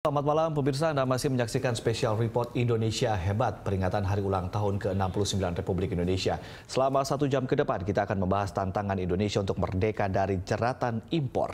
Selamat malam pemirsa, Anda masih menyaksikan Special Report Indonesia Hebat, peringatan hari ulang tahun ke-69 Republik Indonesia. Selama 1 jam ke depan, kita akan membahas tantangan Indonesia untuk merdeka dari jeratan impor.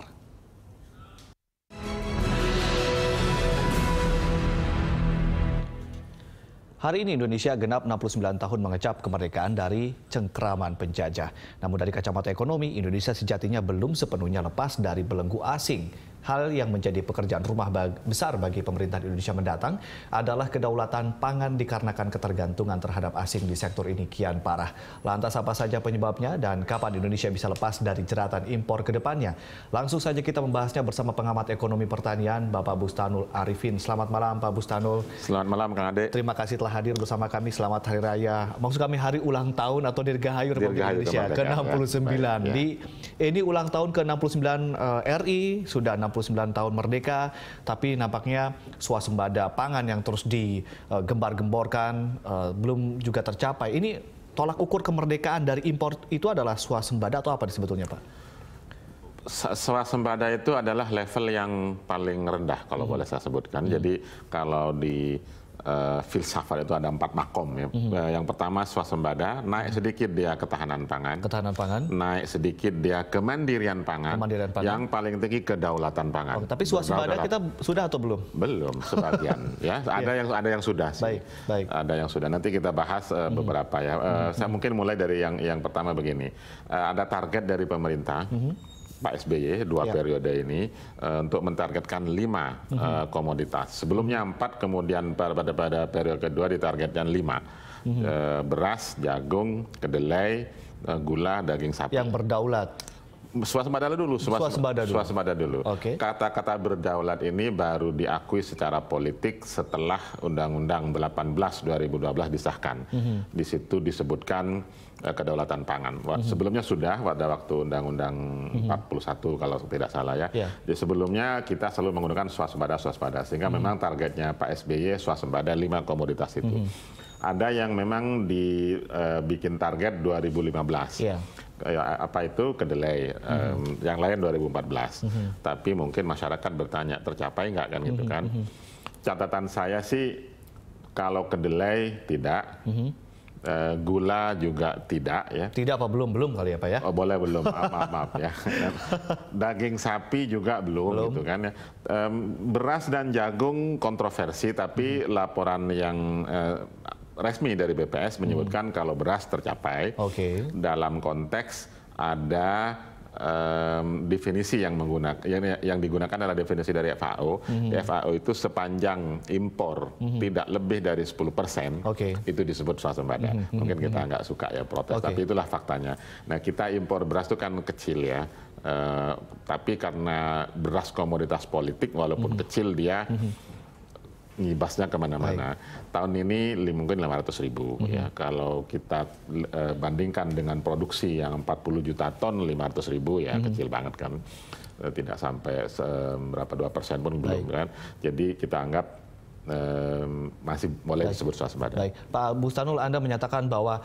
Hari ini Indonesia genap 69 tahun mengecap kemerdekaan dari cengkraman penjajah. Namun dari kacamata ekonomi, Indonesia sejatinya belum sepenuhnya lepas dari belenggu asing. Hal yang menjadi pekerjaan rumah besar bagi pemerintahan Indonesia mendatang adalah kedaulatan pangan dikarenakan ketergantungan terhadap asing di sektor ini kian parah. Lantas apa saja penyebabnya dan kapan Indonesia bisa lepas dari jeratan impor ke depannya? Langsung saja kita membahasnya bersama pengamat ekonomi pertanian, Bapak Bustanul Arifin. Selamat malam Pak Bustanul. Selamat malam Kang Ade. Terima kasih telah hadir bersama kami. Selamat Hari Raya. Maksud kami hari ulang tahun atau Dirgahayu Republik Indonesia ke-69. Ini ulang tahun ke-69 RI, sudah 69 tahun merdeka, tapi nampaknya swasembada pangan yang terus digembar-gemborkan belum juga tercapai. Ini tolak ukur kemerdekaan dari impor itu adalah swasembada atau apa sebetulnya Pak? Swasembada itu adalah level yang paling rendah kalau boleh saya sebutkan. Jadi kalau di filsafat itu ada 4 makom ya. Yang pertama swasembada, naik sedikit dia ketahanan pangan. Naik sedikit dia kemandirian pangan. Yang paling tinggi kedaulatan pangan. Tapi swasembada kita sudah atau belum? Belum, sebagian ya. Ada yang sudah sih. Baik. Ada yang sudah. Nanti kita bahas beberapa ya. Saya mungkin mulai dari yang pertama begini. Ada target dari pemerintah. Pak SBY 2 periode ini untuk mentargetkan 5 komoditas. Sebelumnya 4, kemudian pada periode kedua ditargetkan 5. Beras, jagung, kedelai, gula, daging sapi. Yang berdaulat. Swasembada dulu. Swasembada dulu. Kata-kata berdaulat ini baru diakui secara politik setelah Undang-Undang 18 2012 disahkan. Di situ disebutkan kedaulatan pangan. Sebelumnya sudah pada waktu Undang-Undang 41 kalau tidak salah ya. Jadi sebelumnya kita selalu menggunakan swasembada sehingga memang targetnya Pak SBY swasembada 5 komoditas itu. Ada yang memang dibikin target 2015. Apa itu kedelai, yang lain 2014. Tapi mungkin masyarakat bertanya tercapai nggak kan gitu kan. Catatan saya sih kalau kedelai tidak, gula juga tidak ya. Tidak apa belum kali ya Pak ya? Oh, boleh belum, maaf ya. Daging sapi juga belum gitu kan ya. Beras dan jagung kontroversi, tapi laporan yang resmi dari BPS menyebutkan kalau beras tercapai. Dalam konteks ada definisi yang digunakan adalah definisi dari FAO. FAO itu sepanjang impor tidak lebih dari 10%, itu disebut swasembada. Mungkin kita nggak suka ya protes, tapi itulah faktanya. Nah, kita impor beras itu kan kecil ya, tapi karena beras komoditas politik walaupun kecil dia ngibasnya kemana-mana. Tahun ini mungkin 500.000 ya. Kalau kita bandingkan dengan produksi yang 40 juta ton, 500.000 ya kecil banget kan. Tidak sampai berapa 2% pun belum kan. Jadi kita anggap masih boleh disebut swasembada. Baik, Pak Bustanul, Anda menyatakan bahwa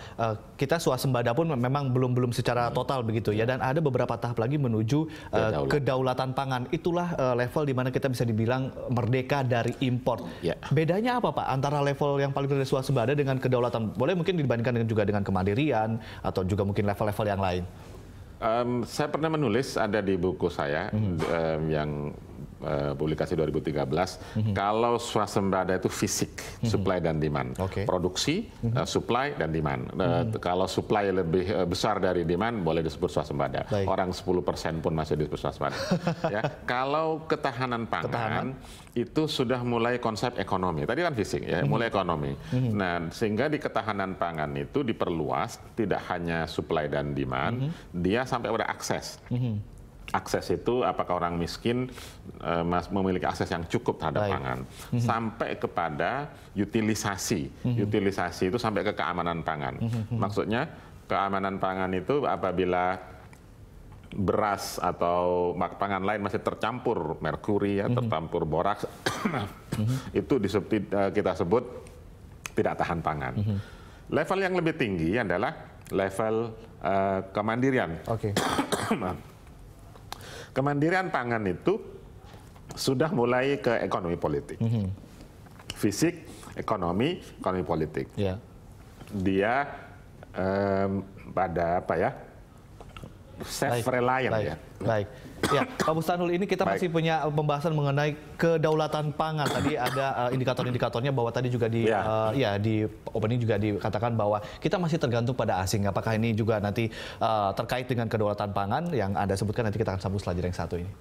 kita swasembada pun memang belum secara total begitu ya, dan ada beberapa tahap lagi menuju kedaulatan pangan. Itulah level di mana kita bisa dibilang merdeka dari impor. Bedanya apa Pak antara level yang paling rendah swasembada dengan kedaulatan? Boleh mungkin dibandingkan juga dengan kemandirian atau juga mungkin level-level yang lain? Saya pernah menulis, ada di buku saya yang publikasi 2013, kalau swasembada itu fisik, supply dan demand. Produksi, supply dan demand. Kalau supply lebih besar dari demand, boleh disebut swasembada. Orang 10% pun masih disebut swasembada. Ya. Kalau ketahanan pangan, itu sudah mulai konsep ekonomi. Tadi kan fisik, ya, mulai ekonomi. Nah, sehingga di ketahanan pangan itu diperluas, tidak hanya supply dan demand, dia sampai pada akses. Akses itu apakah orang miskin memiliki akses yang cukup terhadap pangan, sampai kepada utilisasi. Utilisasi itu sampai ke keamanan pangan. Maksudnya keamanan pangan itu apabila beras atau pangan lain masih tercampur merkuri, tercampur boraks, itu kita sebut tidak tahan pangan. Level yang lebih tinggi adalah level kemandirian. Kemandirian pangan itu sudah mulai ke ekonomi politik. Fisik, ekonomi politik. Yeah. Dia pada apa ya? Self-reliant ya. Baik. Ya, Pak Bustanul, ini kita masih punya pembahasan mengenai kedaulatan pangan. Tadi ada indikator-indikatornya bahwa tadi juga di di opening juga dikatakan bahwa kita masih tergantung pada asing. Apakah ini juga nanti terkait dengan kedaulatan pangan yang Anda sebutkan? Nanti kita akan sambung selanjutnya yang satu ini.